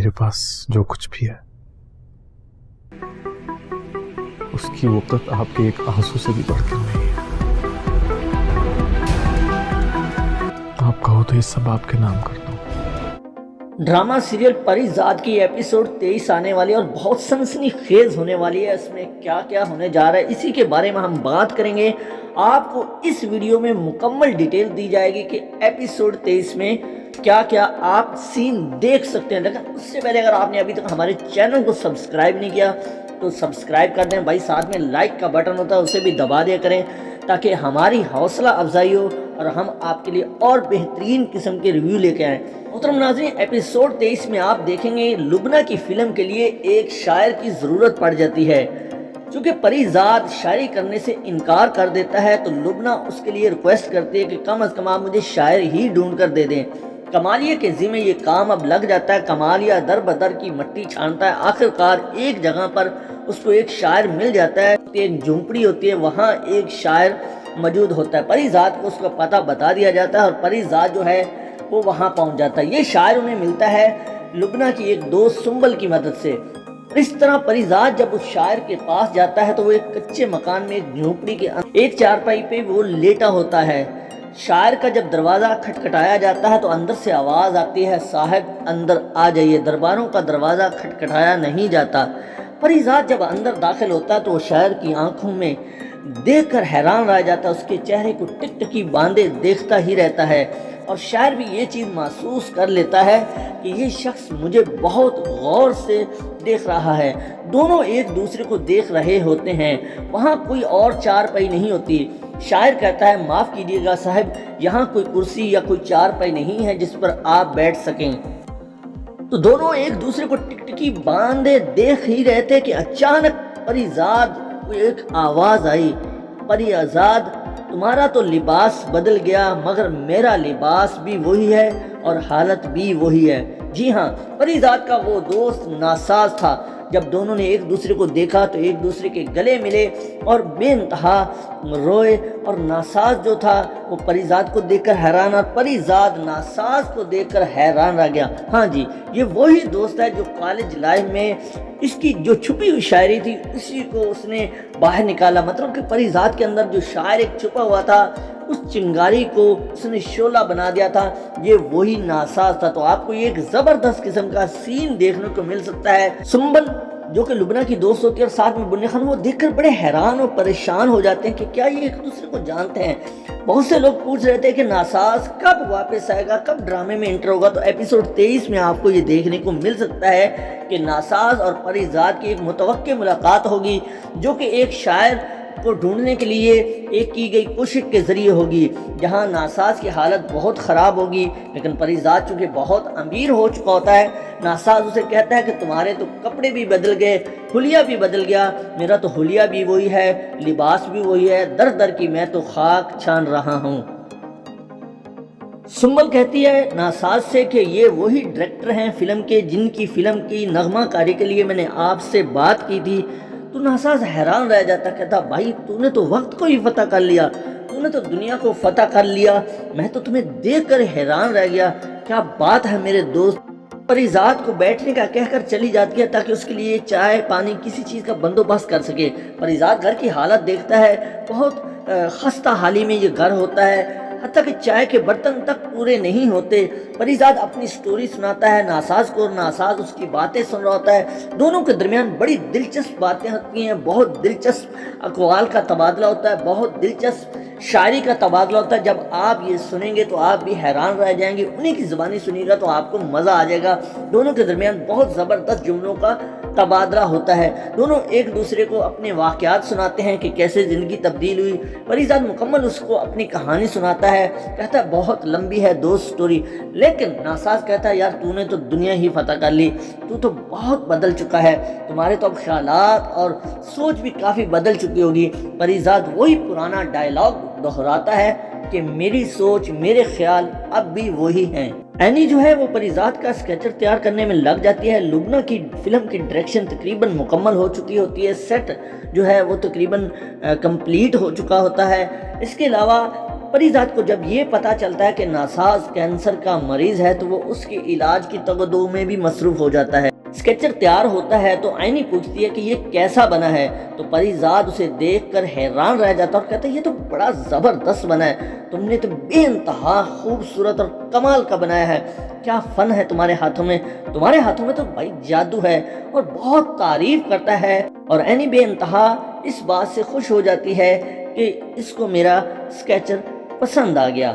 میرے پاس جو کچھ بھی ہے اس کی وقت آپ کے ایک آنسو سے بھی بڑھ کر نہیں ہے. آپ کہو تو یہ سب آپ کے نام کرتا ہوں. ڈرامہ سیریل پری زاد کی ایپیسوڈ 23 آنے والی اور بہت سنسنی خیز ہونے والی ہے. اس میں کیا کیا ہونے جا رہا ہے اسی کے بارے میں ہم بات کریں گے. آپ کو اس ویڈیو میں مکمل ڈیٹیل دی جائے گی کہ ایپیسوڈ 23 میں کیا کیا آپ سین دیکھ سکتے ہیں. لیکن اس سے پہلے اگر آپ نے ابھی تک ہمارے چینل کو سبسکرائب نہیں کیا تو سبسکرائب کر دیں بھائی. ساتھ میں لائک کا بٹن ہوتا ہے اسے بھی دبا دیا کریں تاکہ ہماری حوصلہ افزائی ہو اور ہم آپ کے لیے اور بہترین قسم کے ریویو لے کے آئیں. محترم ناظرین، ایپیسوڈ 23 میں آپ دیکھیں گے لبنہ کی فلم کے لیے ایک شاعر کی ضرورت پڑ جاتی ہے. چونکہ پری زاد شاعری کرنے سے انکار کر دیتا ہے تو لبنہ اس کے لیے ریکویسٹ کرتی ہے کہ کم از کم آپ مجھے شاعر ہی ڈھونڈ کر دے دیں. کمالیہ کے ذمہ یہ کام اب لگ جاتا ہے. کمالیہ در بدر کی مٹی چھانتا ہے. آخرکار ایک جگہ پر اس کو ایک شاعر مل جاتا ہے. ایک جھونپڑی ہوتی ہے، وہاں ایک شاعر موجود ہوتا ہے. پری زاد کو اس کا پتہ بتا دیا جاتا ہے اور پری زاد جو ہے وہ وہاں پہنچ جاتا ہے. یہ شاعر انہیں ملتا ہے لبنہ کی ایک دوست سنبل کی مدد سے. اس طرح پری زاد جب اس شاعر کے پاس جاتا ہے تو وہ ایک کچے مکان میں ایک جھونپڑی کے ایک چارپائی پہ وہ لیٹا ہوتا ہے. شاعر کا جب دروازہ کھٹکھٹایا جاتا ہے تو اندر سے آواز آتی ہے، صاحب اندر آ جائیے. درباروں کا دروازہ کھٹکھٹایا نہیں جاتا. پری زاد جب اندر داخل ہوتا ہے تو وہ شاعر کی آنکھوں میں دیکھ کر حیران رہ جاتا ہے. اس کے چہرے کو ٹک ٹکی باندھے دیکھتا ہی رہتا ہے اور شاعر بھی یہ چیز محسوس کر لیتا ہے کہ یہ شخص مجھے بہت غور سے دیکھ رہا ہے. دونوں ایک دوسرے کو دیکھ رہے ہوتے ہیں. وہاں کوئی اور چارپائی نہیں ہوتی. شاعر کہتا ہے، معاف کیجیے گا صاحب، یہاں کوئی کرسی یا کوئی چارپائی نہیں ہے جس پر آپ بیٹھ سکیں. تو دونوں ایک دوسرے کو ٹکٹکی باندھے دیکھ ہی رہے تھے کہ اچانک پری زاد کو ایک آواز آئی، پری زاد تمہارا تو لباس بدل گیا مگر میرا لباس بھی وہی ہے اور حالت بھی وہی ہے. جی ہاں، پری زاد کا وہ دوست ناساز تھا. جب دونوں نے ایک دوسرے کو دیکھا تو ایک دوسرے کے گلے ملے اور بے انتہا روئے. اور ناساز جو تھا وہ پری زاد کو دیکھ کر حیران اور پری زاد ناساز کو دیکھ کر حیران رہ گیا. ہاں جی، یہ وہی دوست ہے جو کالج لائف میں اس کی جو چھپی ہوئی شاعری تھی اسی کو اس نے باہر نکالا. مطلب کہ پری زاد کے اندر جو شاعر ایک چھپا ہوا تھا اس چنگاری کو اس نے شعلہ بنا دیا تھا. یہ وہی ناساز تھا. تو آپ کو یہ ایک زبردست قسم کا سین دیکھنے کو مل سکتا ہے. سنبل جو کہ لبنہ کی دوست ہوتی ہے اور ساتھ میں بنی خان، وہ دیکھ کر بڑے حیران اور پریشان ہو جاتے ہیں کہ کیا یہ ایک دوسرے کو جانتے ہیں. بہت سے لوگ پوچھ رہے تھے کہ ناساز کب واپس آئے گا، کب ڈرامے میں انٹر ہوگا. تو ایپیسوڈ 23 میں آپ کو یہ دیکھنے کو مل سکتا ہے کہ ناساز اور پری زاد کی ایک متوقع ملاقات ہوگی جو کہ ایک شاعر کو ڈھونڈنے کے لیے ایک کی گئی کوشش کے ذریعے ہوگی. جہاں ناساز کی حالت بہت خراب ہوگی لیکن پری زاد چونکہ بہت امیر ہو چکا ہوتا ہے، ناساز اسے کہتا ہے کہ تمہارے تو کپڑے بھی بدل گئے، حلیہ بھی بدل گیا، میرا تو حلیہ بھی وہی ہے، لباس بھی وہی ہے، در در کی میں تو خاک چھان رہا ہوں. سنبل کہتی ہے ناساز سے کہ یہ وہی ڈائریکٹر ہیں فلم کے جن کی فلم کی نغمہ کاری کے لیے میں نے آپ سے بات کی تھی. تو ناساز حیران رہ جاتا، کہتا بھائی تو نے تو وقت کو ہی فتح کر لیا، تو نے تو دنیا کو فتح کر لیا، میں تو تمہیں دیکھ کر حیران رہ گیا، کیا بات ہے میرے دوست. پری زاد کو بیٹھنے کا کہہ کر چلی جاتی ہے تاکہ اس کے لیے چائے پانی کسی چیز کا بندوبست کر سکے. پری زاد گھر کی حالت دیکھتا ہے، بہت خستہ حالی میں یہ گھر ہوتا ہے، حتیٰ کہ چائے کے برتن تک پورے نہیں ہوتے. پری زاد اپنی سٹوری سناتا ہے ناساز کو اور ناساز اس کی باتیں سن رہا ہوتا ہے. دونوں کے درمیان بڑی دلچسپ باتیں ہوتی ہیں، بہت دلچسپ اقوال کا تبادلہ ہوتا ہے، بہت دلچسپ شاعری کا تبادلہ ہوتا ہے. جب آپ یہ سنیں گے تو آپ بھی حیران رہ جائیں گے، انہیں کی زبانی سنیے گا تو آپ کو مزہ آ جائے گا. دونوں کے درمیان بہت زبردست جملوں کا تبادلہ ہوتا ہے. دونوں ایک دوسرے کو اپنے واقعات سناتے ہیں کہ کیسے زندگی تبدیل ہوئی. پری زاد مکمل اس کو اپنی کہانی سناتا ہے، کہتا ہے بہت لمبی ہے دوست سٹوری. لیکن ناساز کہتا ہے یار تو نے تو دنیا ہی فتح کر لی، تو بہت بدل چکا ہے، تمہارے تو اب خیالات اور سوچ بھی کافی بدل چکی ہوگی. پری زاد وہی پرانا ڈائلاگ دہراتا ہے کہ میری سوچ میرے خیال اب بھی وہی ہیں. اینی جو ہے وہ پری زاد کا اسکیچر تیار کرنے میں لگ جاتی ہے. لبنہ کی فلم کی ڈائریکشن تقریباً مکمل ہو چکی ہوتی ہے، سیٹ جو ہے وہ تقریباً کمپلیٹ ہو چکا ہوتا ہے. اس کے علاوہ پریزاد کو جب یہ پتا چلتا ہے کہ ناساز کینسر کا مریض ہے تو وہ اس کے علاج کی تگدو میں بھی مصروف ہو جاتا ہے۔ اسکیچر تیار ہوتا ہے تو آئینی پوچھتی ہے کہ یہ کیسا بنا ہے، تو پریزاد اسے دیکھ کر حیران رہ جاتا ہے اور کہتا ہے یہ تو بڑا زبردست بنا ہے، تم نے تو بے انتہا خوبصورت اور کمال کا بنایا ہے، کیا فن ہے تمہارے ہاتھوں میں تو بھائی جادو ہے، اور بہت تعریف کرتا ہے۔ اور اینی بے انتہا اس بات سے خوش ہو جاتی ہے کہ اس کو میرا اسکیچر پسند آ گیا۔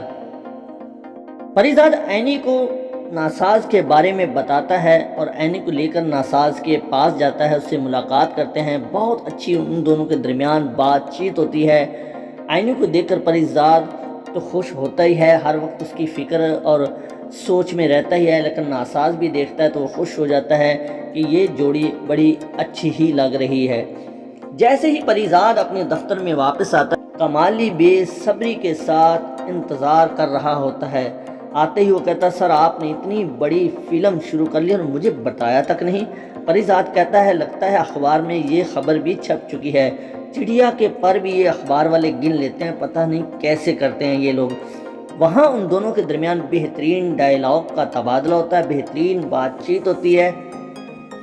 پریزاد اینی کو ناساز کے بارے میں بتاتا ہے اور اینی کو لے کر ناساز کے پاس جاتا ہے، اس سے ملاقات کرتے ہیں، بہت اچھی ان دونوں کے درمیان بات چیت ہوتی ہے۔ اینی کو دیکھ کر پریزاد تو خوش ہوتا ہی ہے، ہر وقت اس کی فکر اور سوچ میں رہتا ہی ہے، لیکن ناساز بھی دیکھتا ہے تو وہ خوش ہو جاتا ہے کہ یہ جوڑی بڑی اچھی ہی لگ رہی ہے۔ جیسے ہی پریزاد اپنے دفتر میں واپس آتا ہے، کمالی بے صبری کے ساتھ انتظار کر رہا ہوتا ہے۔ آتے ہی وہ کہتا ہے سر آپ نے اتنی بڑی فلم شروع کر لی اور مجھے بتایا تک نہیں۔ پریزاد کہتا ہے لگتا ہے اخبار میں یہ خبر بھی چھپ چکی ہے، چڑیا کے پر بھی یہ اخبار والے گن لیتے ہیں، پتہ نہیں کیسے کرتے ہیں یہ لوگ۔ وہاں ان دونوں کے درمیان بہترین ڈائلاگ کا تبادلہ ہوتا ہے، بہترین بات چیت ہوتی ہے۔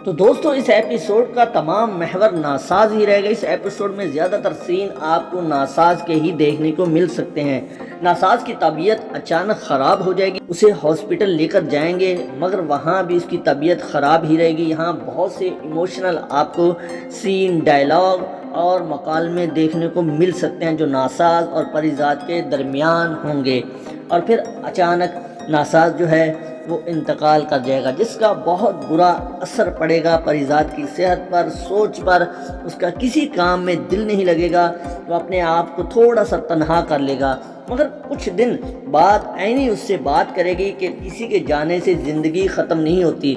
تو دوستو اس ایپیسوڈ کا تمام محور ناساز ہی رہے گا۔ اس ایپیسوڈ میں زیادہ تر سین آپ کو ناساز کے ہی دیکھنے کو مل سکتے ہیں۔ ناساز کی طبیعت اچانک خراب ہو جائے گی، اسے ہاسپٹل لے کر جائیں گے، مگر وہاں بھی اس کی طبیعت خراب ہی رہے گی۔ یہاں بہت سے ایموشنل آپ کو سین، ڈائلاگ اور مکالمے دیکھنے کو مل سکتے ہیں جو ناساز اور پریزاد کے درمیان ہوں گے، اور پھر اچانک ناساز جو ہے وہ انتقال کر جائے گا، جس کا بہت برا اثر پڑے گا پریزاد کی صحت پر، سوچ پر، اس کا کسی کام میں دل نہیں لگے گا، وہ اپنے آپ کو تھوڑا سا تنہا کر لے گا۔ مگر کچھ دن بعد اینی اس سے بات کرے گی کہ کسی کے جانے سے زندگی ختم نہیں ہوتی،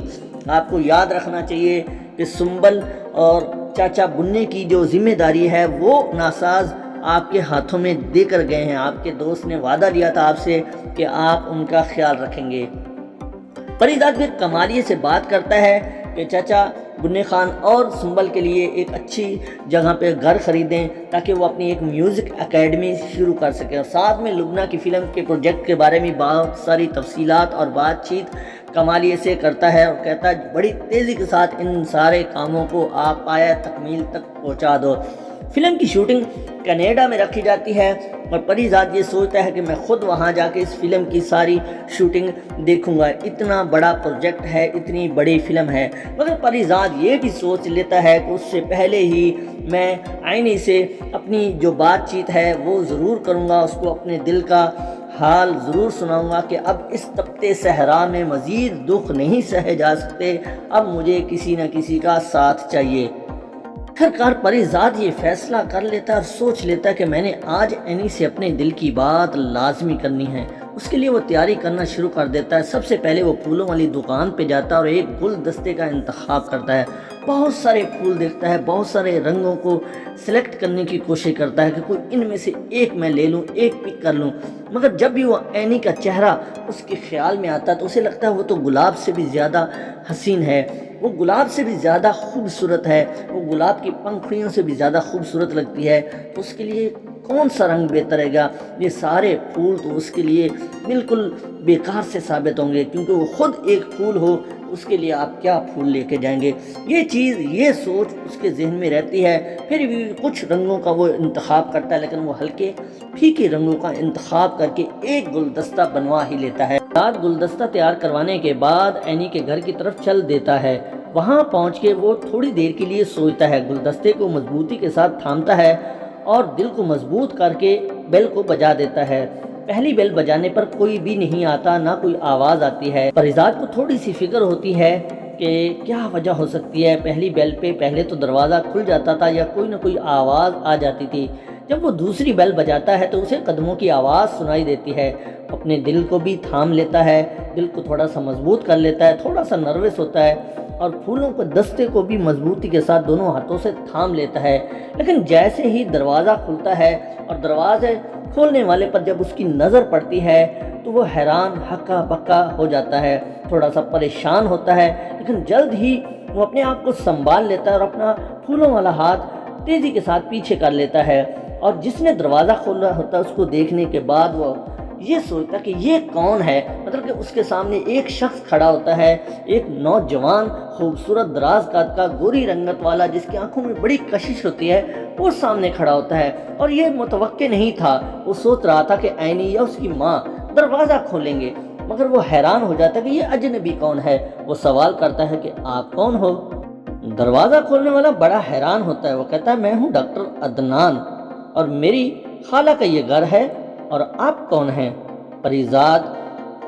آپ کو یاد رکھنا چاہیے کہ سنبل اور چاچا بننے کی جو ذمہ داری ہے وہ ناساز آپ کے ہاتھوں میں دے کر گئے ہیں، آپ کے دوست نے وعدہ لیا تھا آپ سے کہ آپ ان کا خیال رکھیں گے۔ پریزاد پھر کمالیے سے بات کرتا ہے کہ چاچا بننے خان اور سنبل کے لیے ایک اچھی جگہ پہ گھر خریدیں تاکہ وہ اپنی ایک میوزک اکیڈمی شروع کر سکیں، اور ساتھ میں لبنہ کی فلم کے پروجیکٹ کے بارے میں بہت ساری تفصیلات اور بات چیت کمالیے سے کرتا ہے، اور کہتا ہے بڑی تیزی کے ساتھ ان سارے کاموں کو آپ پایہ تکمیل تک پہنچا دو۔ فلم کی شوٹنگ کینیڈا میں رکھی جاتی ہے، اور پریزاد یہ سوچتا ہے کہ میں خود وہاں جا کے اس فلم کی ساری شوٹنگ دیکھوں گا، اتنا بڑا پروجیکٹ ہے، اتنی بڑی فلم ہے۔ مگر پریزاد یہ بھی سوچ لیتا ہے کہ اس سے پہلے ہی میں آئینی سے اپنی جو بات چیت ہے وہ ضرور کروں گا، اس کو اپنے دل کا حال ضرور سناؤں گا کہ اب اس تپتے صحرا میں مزید دکھ نہیں سہے جا سکتے، اب مجھے کسی نہ کسی کا ساتھ چاہیے۔ آخرکار پریزاد یہ فیصلہ کر لیتا ہے اور سوچ لیتا ہے کہ میں نے آج اینی سے اپنے دل کی بات لازمی کرنی ہے۔ اس کے لیے وہ تیاری کرنا شروع کر دیتا ہے۔ سب سے پہلے وہ پھولوں والی دکان پہ جاتا ہے اور ایک گلدستے کا انتخاب کرتا ہے، بہت سارے پھول دیکھتا ہے، بہت سارے رنگوں کو سلیکٹ کرنے کی کوشش کرتا ہے کہ کوئی ان میں سے ایک میں لے لوں، ایک پک کر لوں۔ مگر جب بھی وہ اینی کا چہرہ اس کے خیال میں آتا ہے تو اسے لگتا ہے وہ تو گلاب سے بھی زیادہ حسین ہے، وہ گلاب سے بھی زیادہ خوبصورت ہے، وہ گلاب کی پنکھڑیوں سے بھی زیادہ خوبصورت لگتی ہے، تو اس کے لیے کون سا رنگ بہتر ہے گا؟ یہ سارے پھول تو اس کے لیے بالکل بیکار سے ثابت ہوں گے، کیونکہ وہ خود ایک پھول ہو، اس کے لیے آپ کیا پھول لے کے جائیں گے؟ یہ سوچ اس کے ذہن میں رہتی ہے۔ پھر بھی کچھ رنگوں کا وہ انتخاب کرتا ہے، لیکن وہ ہلکے پھیکے رنگوں کا انتخاب کر کے ایک گلدستہ بنوا ہی لیتا ہے۔ رات گلدستہ تیار کروانے کے بعد اینی کے گھر کی طرف چل دیتا ہے۔ وہاں پہنچ کے وہ تھوڑی دیر کے لیے سوچتا ہے، گلدستے کو مضبوطی کے ساتھ تھامتا ہے اور دل کو مضبوط کر کے بیل کو بجا دیتا ہے۔ پہلی بیل بجانے پر کوئی بھی نہیں آتا، نہ کوئی آواز آتی ہے۔ پریزاد کو تھوڑی سی فکر ہوتی ہے کہ کیا وجہ ہو سکتی ہے، پہلی بیل پہ پہلے تو دروازہ کھل جاتا تھا یا کوئی نہ کوئی آواز آ جاتی تھی۔ جب وہ دوسری بیل بجاتا ہے تو اسے قدموں کی آواز سنائی دیتی ہے۔ اپنے دل کو بھی تھام لیتا ہے، دل کو تھوڑا سا مضبوط کر لیتا ہے، تھوڑا سا نروس ہوتا ہے اور پھولوں کے دستے کو بھی مضبوطی کے ساتھ دونوں ہاتھوں سے تھام لیتا ہے۔ لیکن جیسے ہی دروازہ کھلتا ہے اور دروازے کھولنے والے پر جب اس کی نظر پڑتی ہے تو وہ حیران ہکا بکا ہو جاتا ہے، تھوڑا سا پریشان ہوتا ہے، لیکن جلد ہی وہ اپنے آپ کو سنبھال لیتا ہے اور اپنا پھولوں والا ہاتھ تیزی کے ساتھ پیچھے کر لیتا ہے اور جس نے دروازہ کھولا ہوتا ہے اس کو دیکھنے کے بعد وہ یہ سوچتا کہ یہ کون ہے، مطلب کہ اس کے سامنے ایک شخص کھڑا ہوتا ہے، ایک نوجوان خوبصورت دراز قد کا گوری رنگت والا جس کی آنکھوں میں بڑی کشش ہوتی ہے، وہ سامنے کھڑا ہوتا ہے اور یہ متوقع نہیں تھا۔ وہ سوچ رہا تھا کہ عینی یا اس کی ماں دروازہ کھولیں گے، مگر وہ حیران ہو جاتا ہے کہ یہ اجنبی کون ہے۔ وہ سوال کرتا ہے کہ آپ کون ہو؟ دروازہ کھولنے والا بڑا حیران ہوتا ہے، وہ کہتا ہے میں ہوں ڈاکٹر عدنان اور میری خالہ کا یہ گھر ہے، اور آپ کون ہیں؟ پریزاد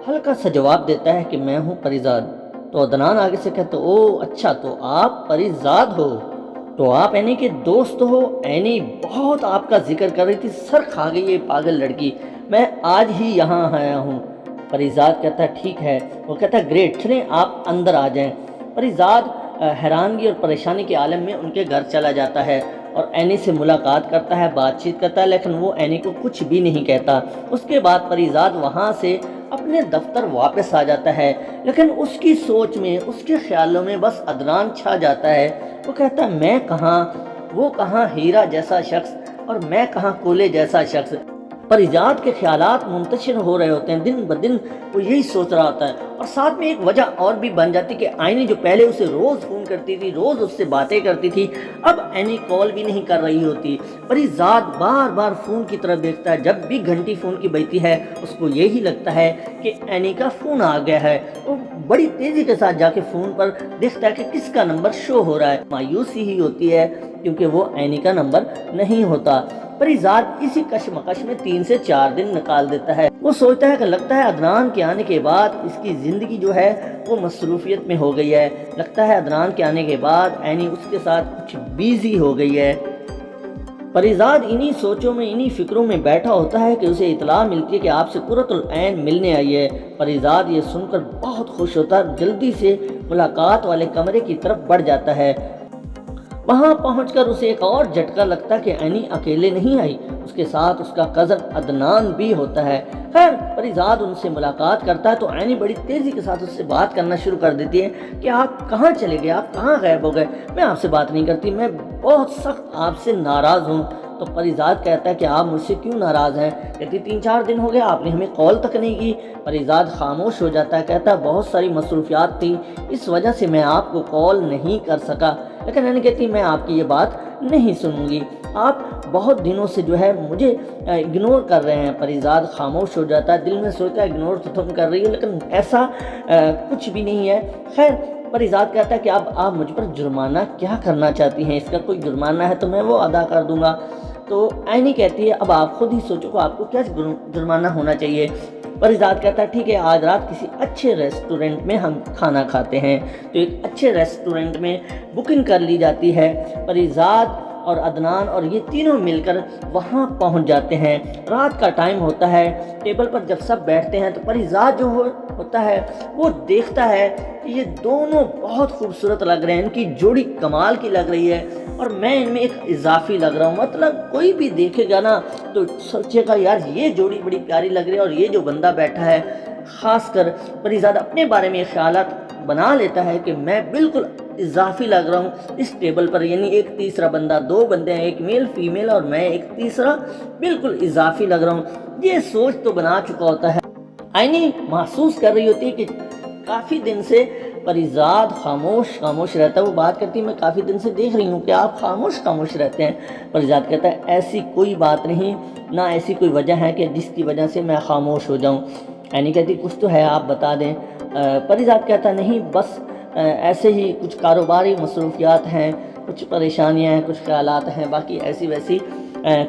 ہلکا سا جواب دیتا ہے کہ میں ہوں پریزاد۔ تو عدنان آگے سے کہتا او اچھا، تو آپ پریزاد ہو، تو آپ عینی کے دوست ہو؟ عینی بہت آپ کا ذکر کر رہی تھی، سر کھا گئی یہ پاگل لڑکی، میں آج ہی یہاں آیا ہوں۔ پریزاد کہتا ہے ٹھیک ہے۔ وہ کہتا ہے گریٹ، چلیں آپ اندر آ جائیں۔ پریزاد حیرانگی اور پریشانی کے عالم میں ان کے گھر چلا جاتا ہے اور عینی سے ملاقات کرتا ہے، بات چیت کرتا ہے، لیکن وہ عینی کو کچھ بھی نہیں کہتا۔ اس کے بعد پریزاد وہاں سے اپنے دفتر واپس آ جاتا ہے، لیکن اس کی سوچ میں، اس کے خیالوں میں بس عدنان چھا جاتا ہے۔ وہ کہتا ہے میں کہاں، وہ کہاں ہیرا جیسا شخص اور میں کہاں کولے جیسا شخص۔ پریزاد کے خیالات منتشر ہو رہے ہوتے ہیں، دن بدن وہ یہی سوچ رہا ہوتا ہے، اور ساتھ میں ایک وجہ اور بھی بن جاتی کہ عینی جو پہلے اسے روز فون کرتی تھی، روز اس سے باتیں کرتی تھی، اب عینی کال بھی نہیں کر رہی ہوتی۔ پریزاد بار بار فون کی طرف دیکھتا ہے، جب بھی گھنٹی فون کی بجتی ہے اس کو یہی لگتا ہے کہ عینی کا فون آ گیا ہے۔ وہ بڑی تیزی کے ساتھ جا کے فون پر دیکھتا ہے کہ کس کا نمبر شو ہو رہا ہے۔ مایوسی ہی ہوتی ہے کیونکہ وہ عینی کا نمبر نہیں ہوتا۔ پریزاد اسی کشمکش میں 3 سے 4 دن نکال دیتا ہے۔ وہ سوچتا ہے کہ لگتا ہے عدنان کے آنے کے بعد اس کی زندگی جو ہے وہ مصروفیت میں ہو گئی ہے، لگتا ہے عدنان کے آنے کے بعد عینی اس کے ساتھ کچھ بیزی ہو گئی ہے۔ پریزاد انہی سوچوں میں، انہی فکروں میں بیٹھا ہوتا ہے کہ اسے اطلاع ملتی ہے کہ آپ سے قرۃ العین ملنے آئی ہے۔ پریزاد یہ سن کر بہت خوش ہوتا ہے، جلدی سے ملاقات والے کمرے کی طرف بڑھ جاتا ہے۔ وہاں پہنچ کر اسے ایک اور جھٹکا لگتا ہے کہ عینی اکیلے نہیں آئی، اس کے ساتھ اس کا کزن عدنان بھی ہوتا ہے۔ خیر پریزاد ان سے ملاقات کرتا ہے تو عینی بڑی تیزی کے ساتھ اس سے بات کرنا شروع کر دیتی ہے کہ آپ کہاں چلے گئے، آپ کہاں غائب ہو گئے، میں آپ سے بات نہیں کرتی، میں بہت سخت آپ سے ناراض ہوں۔ تو پریزاد کہتا ہے کہ آپ مجھ سے کیوں ناراض ہیں؟ کہتی 3-4 دن ہو گئے آپ نے ہمیں کال تک نہیں کی۔ پریزاد خاموش ہو جاتا ہے، کہتا ہے بہت ساری مصروفیات تھی، اس وجہ سے میں آپ کو کال نہیں کر سکا۔ لیکن عینی کہتی میں آپ کی یہ بات نہیں سنوں گی، آپ بہت دنوں سے جو ہے مجھے اگنور کر رہے ہیں۔ پریزاد خاموش ہو جاتا ہے، دل میں سوچتا ہے اگنور تو تم کر رہی ہو لیکن ایسا کچھ بھی نہیں ہے۔ خیر پریزاد کہتا ہے کہ اب آپ مجھ پر جرمانہ کیا کرنا چاہتی ہیں، اس کا کوئی جرمانہ ہے تو میں وہ ادا کر دوں گا۔ تو عینی کہتی ہے اب آپ خود ہی سوچو کہ آپ کو کیا جرمانہ ہونا چاہیے۔ پریزاد کہتا ہے ٹھیک ہے، آج رات کسی اچھے ریسٹورنٹ میں ہم کھانا کھاتے ہیں۔ تو ایک اچھے ریسٹورنٹ میں بکنگ کر لی جاتی ہے۔ پریزاد اور عدنان اور یہ تینوں مل کر وہاں پہنچ جاتے ہیں۔ رات کا ٹائم ہوتا ہے، ٹیبل پر جب سب بیٹھتے ہیں تو پریزاد جو ہوتا ہے وہ دیکھتا ہے کہ یہ دونوں بہت خوبصورت لگ رہے ہیں، ان کی جوڑی کمال کی لگ رہی ہے اور میں ان میں ایک اضافی لگ رہا ہوں۔ مطلب کوئی بھی دیکھے گا نا تو سوچے گا یار یہ جوڑی بڑی پیاری لگ رہی ہے، اور یہ جو بندہ بیٹھا ہے، خاص کر پریزاد اپنے بارے میں خیالات بنا لیتا ہے کہ میں بالکل اضافی لگ رہا ہوں اس ٹیبل پر، یعنی ایک تیسرا بندہ، 2 بندے ہیں، ایک میل فیمیل اور میں ایک تیسرا، بالکل اضافی لگ رہا ہوں۔ یہ سوچ تو بنا چکا ہوتا ہے۔ عینی محسوس کر رہی ہوتی ہے کہ کافی دن سے پریزاد خاموش رہتا ہے۔ وہ بات کرتی ہے میں کافی دن سے دیکھ رہی ہوں کہ آپ خاموش رہتے ہیں۔ پریزاد کہتا ہے ایسی کوئی بات نہیں، نہ ایسی کوئی وجہ ہے کہ جس کی وجہ سے میں خاموش ہو جاؤں۔ عینی کہتی کچھ تو ہے، آپ بتا دیں۔ پریزاد کہتا نہیں، بس ایسے ہی کچھ کاروباری مصروفیات ہیں، کچھ پریشانیاں ہیں، کچھ خیالات ہیں، باقی ایسی ویسی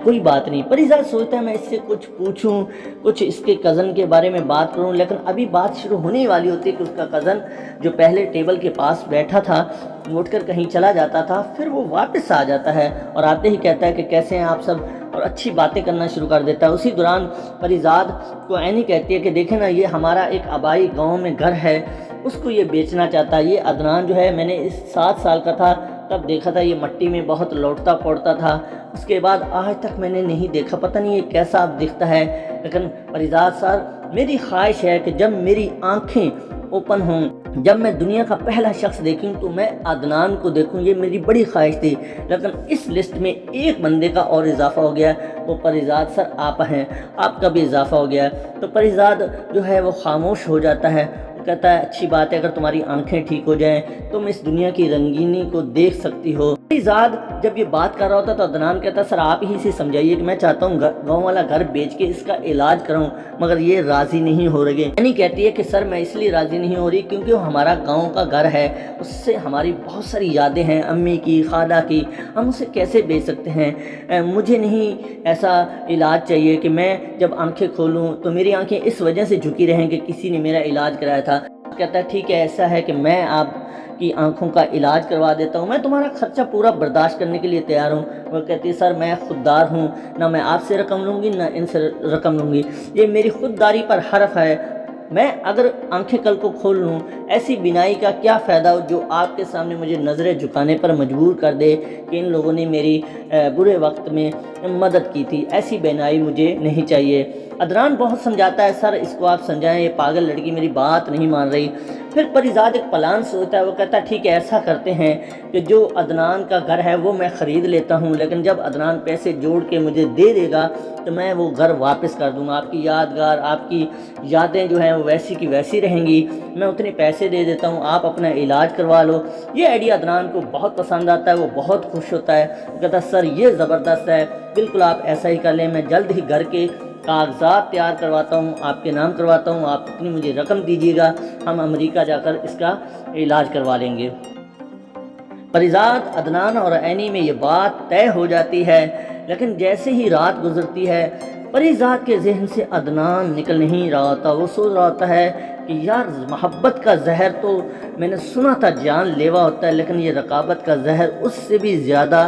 کوئی بات نہیں۔ پریزاد سوچتا ہے میں اس سے کچھ پوچھوں، کچھ اس کے کزن کے بارے میں بات کروں، لیکن ابھی بات شروع ہونے والی ہوتی ہے کہ اس کا کزن جو پہلے ٹیبل کے پاس بیٹھا تھا وہ اٹھ کر کہیں چلا جاتا تھا، پھر وہ واپس آ جاتا ہے اور آتے ہی کہتا ہے کہ کیسے ہیں آپ سب، اور اچھی باتیں کرنا شروع کر دیتا ہے۔ اسی دوران پریزاد کو عینی کہتی ہے کہ دیکھیں نا یہ ہمارا ایک آبائی گاؤں میں گھر ہے، اس کو یہ بیچنا چاہتا ہے۔ یہ عدنان جو ہے میں نے اس 7 سال کا تھا تب دیکھا تھا، یہ مٹی میں بہت لوٹتا پڑتا تھا، اس کے بعد آج تک میں نے نہیں دیکھا، پتہ نہیں یہ کیسا اب دکھتا ہے۔ لیکن پریزاد صاحب میری خواہش ہے کہ جب میری آنکھیں اوپن ہوں، جب میں دنیا کا پہلا شخص دیکھوں تو میں عدنان کو دیکھوں، یہ میری بڑی خواہش تھی۔ لیکن اس لسٹ میں ایک بندے کا اور اضافہ ہو گیا، وہ پریزاد سر آپ ہیں، آپ کا بھی اضافہ ہو گیا۔ تو پریزاد جو ہے وہ خاموش ہو جاتا ہے، وہ کہتا ہے اچھی بات ہے، اگر تمہاری آنکھیں ٹھیک ہو جائیں تم اس دنیا کی رنگینی کو دیکھ سکتی ہو۔ پریزاد جب یہ بات کر رہا ہوتا تو عدنان کہتا سر آپ ہی سے سمجھائیے کہ میں چاہتا ہوں گاؤں والا گھر بیچ کے اس کا علاج کروں، مگر یہ راضی نہیں ہو رہے۔ یعنی کہتی ہے کہ سر میں اس لیے راضی نہیں ہو رہی کیونکہ وہ ہمارا گاؤں کا گھر ہے، اس سے ہماری بہت ساری یادیں ہیں، امی کی، خالہ کی، ہم اسے کیسے بیچ سکتے ہیں؟ مجھے نہیں ایسا علاج چاہیے کہ میں جب آنکھیں کھولوں تو میری آنکھیں اس وجہ سے جھکی رہیں کہ کسی نے میرا علاج کرایا تھا۔ کہتا ہے ٹھیک ہے، ایسا ہے کہ میں آپ کی آنکھوں کا علاج کروا دیتا ہوں، میں تمہارا خرچہ پورا برداشت کرنے کے لیے تیار ہوں۔ وہ کہتی ہے سر میں خوددار ہوں، نہ میں آپ سے رقم لوں گی نہ ان سے رقم لوں گی، یہ میری خودداری پر حرف ہے۔ میں اگر آنکھیں کل کو کھول لوں، ایسی بینائی کا کیا فائدہ ہو جو آپ کے سامنے مجھے نظریں جھکانے پر مجبور کر دے کہ ان لوگوں نے میری برے وقت میں مدد کی تھی، ایسی بینائی مجھے نہیں چاہیے۔ عدنان بہت سمجھاتا ہے سر اس کو آپ سمجھائیں، یہ پاگل لڑکی میری بات نہیں مان رہی۔ پھر پریزاد ایک پلان سوچتا ہے، وہ کہتا ہے ٹھیک ہے ایسا کرتے ہیں کہ جو عدنان کا گھر ہے وہ میں خرید لیتا ہوں، لیکن جب عدنان پیسے جوڑ کے مجھے دے دے گا تو میں وہ گھر واپس کر دوں گا، آپ کی یادگار، آپ کی یادیں جو ہیں وہ ویسی کی ویسی رہیں گی، میں اتنے پیسے دے دیتا ہوں، آپ اپنا علاج کروا لو۔ یہ آئیڈیا عدنان کو بہت پسند آتا ہے، وہ بہت خوش ہوتا ہے، وہ کہتا ہے سر یہ زبردست ہے، بالکل آپ ایسا ہی کر لیں، میں جلد ہی گھر کے کاغذات تیار کرواتا ہوں، آپ کے نام کرواتا ہوں، آپ اتنی مجھے رقم دیجیے گا، ہم امریکہ جا کر اس کا علاج کروا لیں گے۔ پریزاد، عدنان اور عینی میں یہ بات طے ہو جاتی ہے، لیکن جیسے ہی رات گزرتی ہے پریزاد کے ذہن سے عدنان نکل نہیں رہا ہوتا۔ وہ سوچ رہا ہوتا ہے کہ یار محبت کا زہر تو میں نے سنا تھا جان لیوا ہوتا ہے، لیکن یہ رقابت کا زہر اس سے بھی زیادہ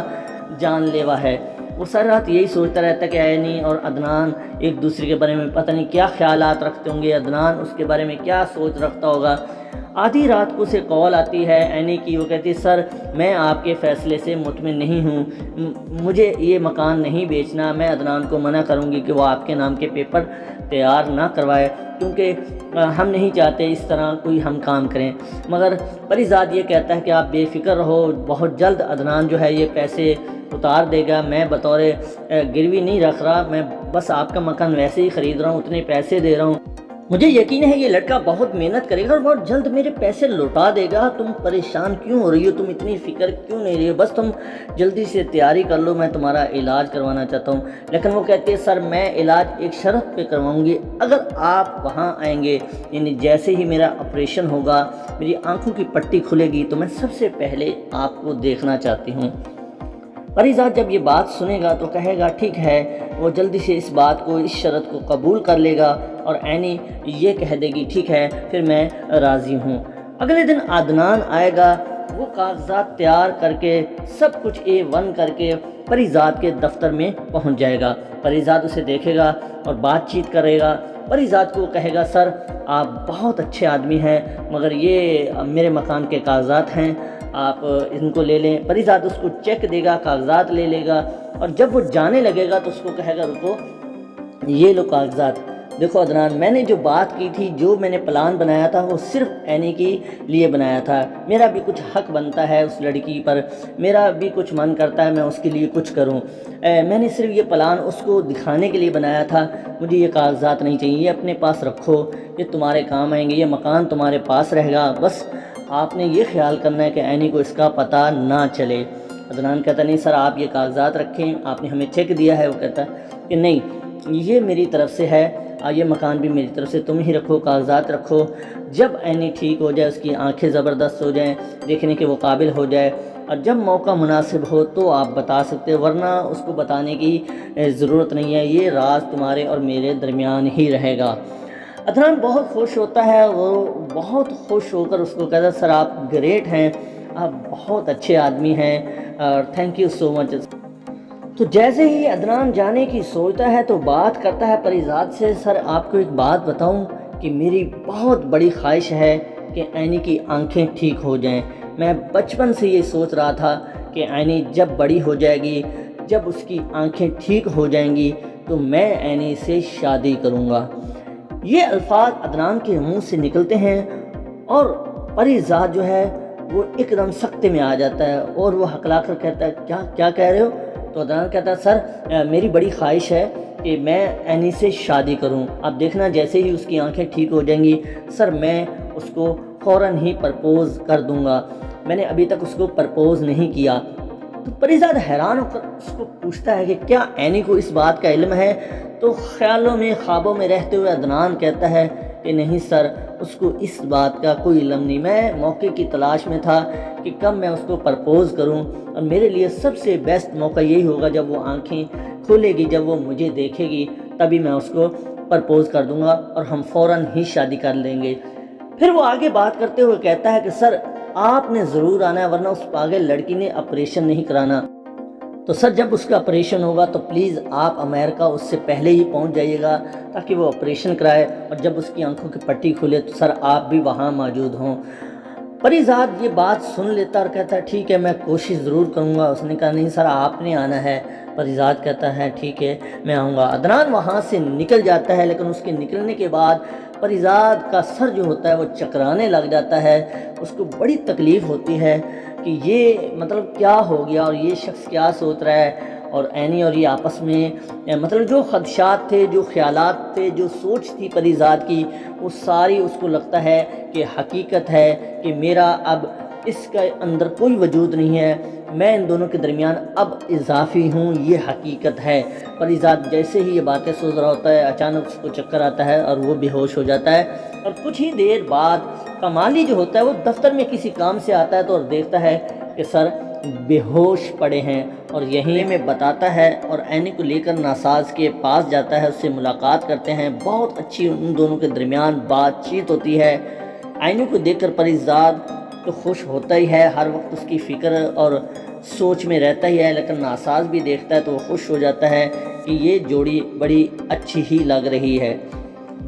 جان لیوا ہے۔ وہ ساری رات یہی سوچتا رہتا ہے کہ عینی اور عدنان ایک دوسرے کے بارے میں پتہ نہیں کیا خیالات رکھتے ہوں گے، عدنان اس کے بارے میں کیا سوچ رکھتا ہوگا۔ آدھی رات کو اسے کال آتی ہے عینی کی، وہ کہتی ہے سر میں آپ کے فیصلے سے مطمئن نہیں ہوں، مجھے یہ مکان نہیں بیچنا، میں عدنان کو منع کروں گی کہ وہ آپ کے نام کے پیپر تیار نہ کروائے کیونکہ ہم نہیں چاہتے اس طرح کوئی ہم کام کریں۔ مگر پریزاد یہ کہتا ہے کہ آپ بے فکر رہو، بہت جلد عدنان جو ہے یہ پیسے اتار دے گا، میں بطور گروی نہیں رکھ رہا، میں بس آپ کا مکان ویسے ہی خرید رہا ہوں، اتنے پیسے دے رہا ہوں، مجھے یقین ہے یہ لڑکا بہت محنت کرے گا اور بہت جلد میرے پیسے لوٹا دے گا۔ تم پریشان کیوں ہو رہی ہو، تم اتنی فکر کیوں نہیں رہی ہو، بس تم جلدی سے تیاری کر لو، میں تمہارا علاج کروانا چاہتا ہوں۔ لیکن وہ کہتے ہیں سر میں علاج ایک شرط پہ کرواؤں گی، اگر آپ وہاں آئیں گے، یعنی جیسے ہی میرا آپریشن ہوگا، میری آنکھوں کی پٹی کھلے گی تو میں سب سے پہلے آپ کو دیکھنا چاہتی ہوں۔ پریزاد جب یہ بات سنے گا تو کہے گا ٹھیک ہے، وہ جلدی سے اس بات کو، اس شرط کو قبول کر لے گا اور عینی یہ کہہ دے گی ٹھیک ہے پھر میں راضی ہوں۔ اگلے دن عدنان آئے گا، وہ کاغذات تیار کر کے سب کچھ A1 کر کے پریزاد کے دفتر میں پہنچ جائے گا۔ پریزاد اسے دیکھے گا اور بات چیت کرے گا۔ پریزاد کو کہے گا سر آپ بہت اچھے آدمی ہیں، مگر یہ میرے مکان کے کاغذات ہیں، آپ ان کو لے لیں۔ پریزاد اس کو چیک دے گا، کاغذات لے لے گا اور جب وہ جانے لگے گا تو اس کو کہے گا رکو، یہ لو کاغذات، دیکھو عدنان میں نے جو بات کی تھی، جو میں نے پلان بنایا تھا وہ صرف عینی کے لیے بنایا تھا، میرا بھی کچھ حق بنتا ہے اس لڑکی پر، میرا بھی کچھ من کرتا ہے میں اس کے لیے کچھ کروں، میں نے صرف یہ پلان اس کو دکھانے کے لیے بنایا تھا، مجھے یہ کاغذات نہیں چاہیے، یہ اپنے پاس رکھو، یہ تمہارے کام آئیں گے، یہ مکان تمہارے پاس رہے گا، بس آپ نے یہ خیال کرنا ہے کہ عینی کو اس کا پتہ نہ چلے۔ عدنان کہتا نہیں سر آپ یہ کاغذات رکھیں، آپ نے ہمیں چیک دیا ہے۔ وہ کہتا ہے کہ نہیں یہ میری طرف سے ہے، یہ مکان بھی میری طرف سے، تم ہی رکھو، کاغذات رکھو، جب عینی ٹھیک ہو جائے، اس کی آنکھیں زبردست ہو جائیں، دیکھنے کے وہ قابل ہو جائے اور جب موقع مناسب ہو تو آپ بتا سکتے، ورنہ اس کو بتانے کی ضرورت نہیں ہے، یہ راز تمہارے اور میرے درمیان ہی رہے گا۔ عدنان بہت خوش ہوتا ہے، وہ بہت خوش ہو کر اس کو کہتا ہے سر آپ گریٹ ہیں، آپ بہت اچھے آدمی ہیں اور تھینک یو سو مچ۔ تو جیسے ہی عدنان جانے کی سوچتا ہے تو بات کرتا ہے پریزاد سے، سر آپ کو ایک بات بتاؤں کہ میری بہت بڑی خواہش ہے کہ عینی کی آنکھیں ٹھیک ہو جائیں، میں بچپن سے یہ سوچ رہا تھا کہ عینی جب بڑی ہو جائے گی، جب اس کی آنکھیں ٹھیک ہو جائیں گی تو میں عینی سے شادی کروں گا۔ یہ الفاظ عدنان کے منہ سے نکلتے ہیں اور پریزاد جو ہے وہ ایک دم سکتے میں آ جاتا ہے اور وہ ہکلا کر کہتا ہے کیا کہہ رہے ہو؟ تو عدنان کہتا ہے سر میری بڑی خواہش ہے کہ میں اینی سے شادی کروں، اب دیکھنا جیسے ہی اس کی آنکھیں ٹھیک ہو جائیں گی سر میں اس کو فوراً ہی پرپوز کر دوں گا، میں نے ابھی تک اس کو پرپوز نہیں کیا۔ تو پریزاد حیران ہو کر اس کو پوچھتا ہے کہ کیا اینی کو اس بات کا علم ہے؟ تو خیالوں میں خوابوں میں رہتے ہوئے عدنان کہتا ہے کہ نہیں سر، اس کو اس بات کا کوئی علم نہیں، میں موقع کی تلاش میں تھا کہ کب میں اس کو پرپوز کروں، اور میرے لیے سب سے بیسٹ موقع یہی ہوگا جب وہ آنکھیں کھولے گی، جب وہ مجھے دیکھے گی، تبھی میں اس کو پرپوز کر دوں گا اور ہم فوراً ہی شادی کر لیں گے۔ پھر وہ آگے بات کرتے ہوئے کہتا ہے کہ سر آپ نے ضرور آنا ہے ورنہ اس پاگل لڑکی نے آپریشن نہیں کرانا، تو سر جب اس کا آپریشن ہوگا تو پلیز آپ امریکہ اس سے پہلے ہی پہنچ جائیے گا تاکہ وہ آپریشن کرائے، اور جب اس کی آنکھوں کی پٹی کھلے تو سر آپ بھی وہاں موجود ہوں۔ پریزاد یہ بات سن لیتا اور کہتا ہے ٹھیک ہے میں کوشش ضرور کروں گا۔ اس نے کہا نہیں سر آپ نے آنا ہے۔ پریزاد کہتا ہے ٹھیک ہے میں آؤں گا۔ عدنان وہاں سے نکل جاتا ہے، لیکن اس کے نکلنے کے بعد پریزاد کا سر جو ہوتا ہے وہ چکرانے لگ جاتا ہے، اس کو بڑی تکلیف ہوتی ہے کہ یہ مطلب کیا ہو گیا اور یہ شخص کیا سوچ رہا ہے، اور اینی اور یہ آپس میں مطلب جو خدشات تھے، جو خیالات تھے، جو سوچ تھی پریزاد کی، وہ ساری اس کو لگتا ہے کہ حقیقت ہے کہ میرا اب اس کے اندر کوئی وجود نہیں ہے، میں ان دونوں کے درمیان اب اضافی ہوں، یہ حقیقت ہے۔ پریزاد جیسے ہی یہ باتیں سوچ رہا ہوتا ہے اچانک اس کو چکر آتا ہے اور وہ بے ہوش ہو جاتا ہے، اور کچھ ہی دیر بعد کمالی جو ہوتا ہے وہ دفتر میں کسی کام سے آتا ہے تو اور دیکھتا ہے کہ سر بے ہوش پڑے ہیں، اور یہیں میں بتاتا ہے اور اینی کو لے کر ناساز کے پاس جاتا ہے، اس سے ملاقات کرتے ہیں، بہت اچھی ان دونوں کے درمیان بات چیت ہوتی ہے۔ اینی کو دیکھ کر پریزاد تو خوش ہوتا ہی ہے، ہر وقت اس کی فکر اور سوچ میں رہتا ہی ہے، لیکن ناساز بھی دیکھتا ہے تو وہ خوش ہو جاتا ہے کہ یہ جوڑی بڑی اچھی ہی لگ رہی ہے۔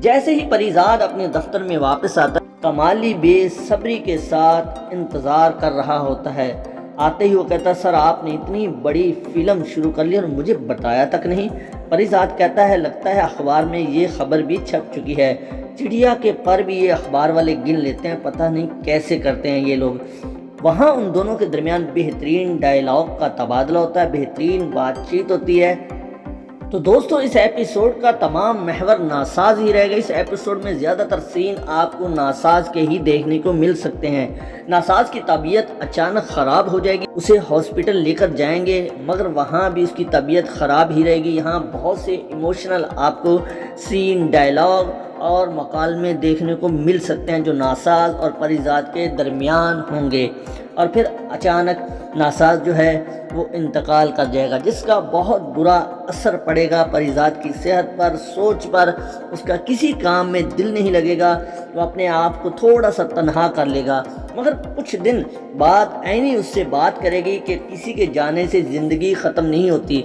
جیسے ہی پریزاد اپنے دفتر میں واپس آتا ہے کمالی بے صبری کے ساتھ انتظار کر رہا ہوتا ہے۔ آتے ہی وہ کہتا ہے سر آپ نے اتنی بڑی فلم شروع کر لی اور مجھے بتایا تک نہیں۔ پریزاد کہتا ہے لگتا ہے اخبار میں یہ خبر بھی چھپ چکی ہے، چڑیا کے پر بھی یہ اخبار والے گن لیتے ہیں، پتہ نہیں کیسے کرتے ہیں یہ لوگ۔ وہاں ان دونوں کے درمیان بہترین ڈائلاگ کا تبادلہ ہوتا ہے، بہترین بات چیت ہوتی ہے۔ تو دوستو اس ایپیسوڈ کا تمام محور ناساز ہی رہے گا۔ اس ایپیسوڈ میں زیادہ تر سین آپ کو ناساز کے ہی دیکھنے کو مل سکتے ہیں۔ ناساز کی طبیعت اچانک خراب ہو جائے گی، اسے ہاسپٹل لے کر جائیں گے، مگر وہاں بھی اس کی طبیعت خراب ہی رہے گی۔ یہاں بہت سے ایموشنل آپ کو سین، ڈائلاگ اور مکالمے دیکھنے کو مل سکتے ہیں جو ناساز اور پریزاد کے درمیان ہوں گے، اور پھر اچانک ناساز جو ہے وہ انتقال کر جائے گا، جس کا بہت برا اثر پڑے گا پریزاد کی صحت پر، سوچ پر، اس کا کسی کام میں دل نہیں لگے گا، وہ اپنے آپ کو تھوڑا سا تنہا کر لے گا۔ مگر کچھ دن بعد اینی اس سے بات کرے گی کہ کسی کے جانے سے زندگی ختم نہیں ہوتی،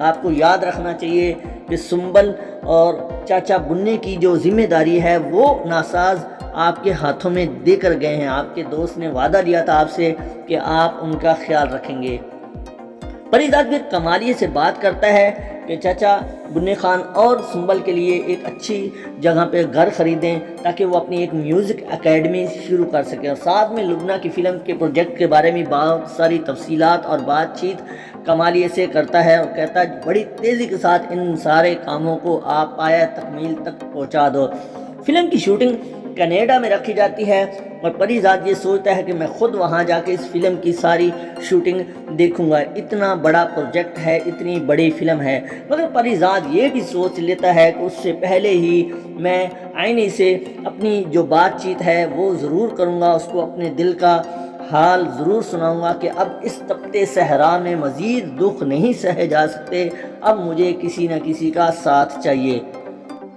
آپ کو یاد رکھنا چاہیے کہ سنبل اور چاچا بننے کی جو ذمہ داری ہے وہ ناساز آپ کے ہاتھوں میں دے کر گئے ہیں، آپ کے دوست نے وعدہ لیا تھا آپ سے کہ آپ ان کا خیال رکھیں گے۔ پریزاد پھر کمالیے سے بات کرتا ہے کہ چاچا بننے خان اور سنبل کے لیے ایک اچھی جگہ پہ گھر خریدیں تاکہ وہ اپنی ایک میوزک اکیڈمی شروع کر سکیں، اور ساتھ میں لبنہ کی فلم کے پروجیکٹ کے بارے میں بہت ساری تفصیلات اور بات چیت کمالیے سے کرتا ہے، اور کہتا ہے بڑی تیزی کے ساتھ ان سارے کاموں کو آپ پایہ تکمیل تک پہنچا دو۔ فلم کی شوٹنگ کینیڈا میں رکھی جاتی ہے، اور پریزاد یہ سوچتا ہے کہ میں خود وہاں جا کے اس فلم کی ساری شوٹنگ دیکھوں گا، اتنا بڑا پروجیکٹ ہے، اتنی بڑی فلم ہے۔ مگر پریزاد یہ بھی سوچ لیتا ہے کہ اس سے پہلے ہی میں اینی سے اپنی جو بات چیت ہے وہ ضرور کروں گا، اس کو اپنے دل کا حال ضرور سناؤں گا کہ اب اس تپتے صحرا میں مزید دکھ نہیں سہے جا سکتے، اب مجھے کسی نہ کسی کا ساتھ چاہیے۔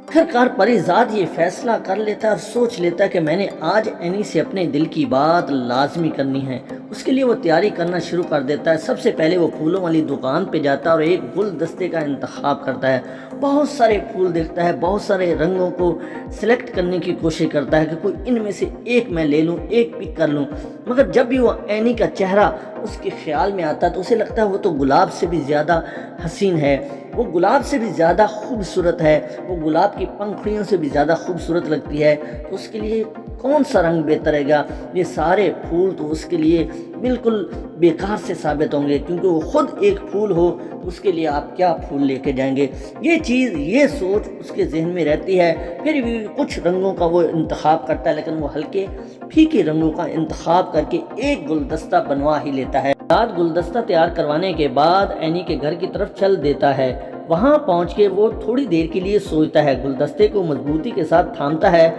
آخرکار پریزاد یہ فیصلہ کر لیتا ہے اور سوچ لیتا ہے کہ میں نے آج اینی سے اپنے دل کی بات لازمی کرنی ہے۔ اس کے لیے وہ تیاری کرنا شروع کر دیتا ہے۔ سب سے پہلے وہ پھولوں والی دکان پہ جاتا ہے اور ایک گلدستے کا انتخاب کرتا ہے، بہت سارے پھول دیکھتا ہے، بہت سارے رنگوں کو سلیکٹ کرنے کی کوشش کرتا ہے کہ کوئی ان میں سے ایک میں لے لوں، ایک پک کر لوں۔ مگر جب بھی وہ اینی کا چہرہ اس کے خیال میں آتا ہے تو اسے لگتا ہے وہ تو گلاب سے بھی زیادہ حسین ہے، وہ گلاب سے بھی زیادہ خوبصورت ہے، وہ گلاب کی پنکھڑیوں سے بھی زیادہ خوبصورت لگتی ہے، تو اس کے لیے کون سا رنگ بہتر ہے گا، یہ سارے پھول تو اس کے لیے بالکل بیکار سے ثابت ہوں گے، کیونکہ وہ خود ایک پھول ہو تو اس کے لیے آپ کیا پھول لے کے جائیں گے۔ یہ سوچ اس کے ذہن میں رہتی ہے، پھر بھی کچھ رنگوں کا وہ انتخاب کرتا ہے، لیکن وہ ہلکے پھیکے رنگوں کا انتخاب کر کے ایک گلدستہ بنوا ہی لیتا ہے۔ رات گلدستہ تیار کروانے کے بعد اینی کے گھر کی طرف چل دیتا ہے۔ وہاں پہنچ کے وہ تھوڑی دیر کے لیے سوچتا ہے، گلدستے کو مضبوطی کے ساتھ تھامتا ہے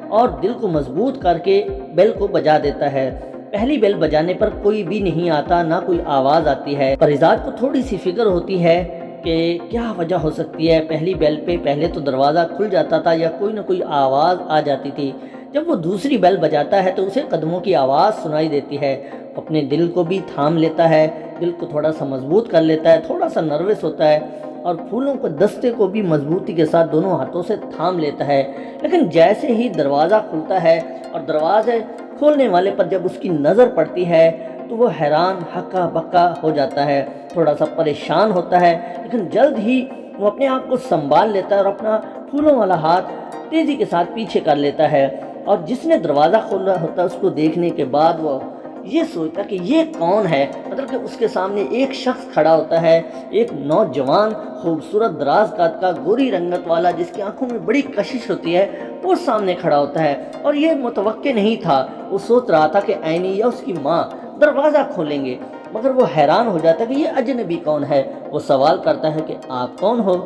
اور دل کو مضبوط کر کے بیل کو بجا دیتا ہے۔ پہلی بیل بجانے پر کوئی بھی نہیں آتا، نہ کوئی آواز آتی ہے۔ پریزاد کو تھوڑی سی فکر ہوتی ہے کہ کیا وجہ ہو سکتی ہے، پہلی بیل پہ پہلے تو دروازہ کھل جاتا تھا یا کوئی نہ کوئی آواز آ جاتی تھی، جب وہ دوسری بیل بجاتا ہے تو اسے قدموں کی آواز سنائی دیتی ہے۔ اپنے دل کو بھی تھام لیتا ہے، دل کو تھوڑا سا مضبوط کر لیتا ہے، تھوڑا سا نروس ہوتا ہے اور پھولوں کے دستے کو بھی مضبوطی کے ساتھ دونوں ہاتھوں سے تھام لیتا ہے۔ لیکن جیسے ہی دروازہ کھلتا ہے اور دروازے کھولنے والے پر جب اس کی نظر پڑتی ہے تو وہ حیران ہکا بکا ہو جاتا ہے، تھوڑا سا پریشان ہوتا ہے، لیکن جلد ہی وہ اپنے آپ کو سنبھال لیتا ہے اور اپنا پھولوں والا ہاتھ تیزی کے ساتھ پیچھے کر لیتا ہے، اور جس نے دروازہ کھولا ہوتا ہے اس کو دیکھنے کے بعد وہ یہ سوچتا کہ یہ کون ہے، مطلب کہ اس کے سامنے ایک شخص کھڑا ہوتا ہے، ایک نوجوان خوبصورت دراز قد کا گوری رنگت والا جس کی آنکھوں میں بڑی کشش ہوتی ہے، وہ سامنے کھڑا ہوتا ہے، اور یہ متوقع نہیں تھا۔ وہ سوچ رہا تھا کہ اینی یا اس کی ماں دروازہ کھولیں گے، مگر وہ حیران ہو جاتا ہے کہ یہ اجنبی کون ہے۔ وہ سوال کرتا ہے کہ آپ کون ہو؟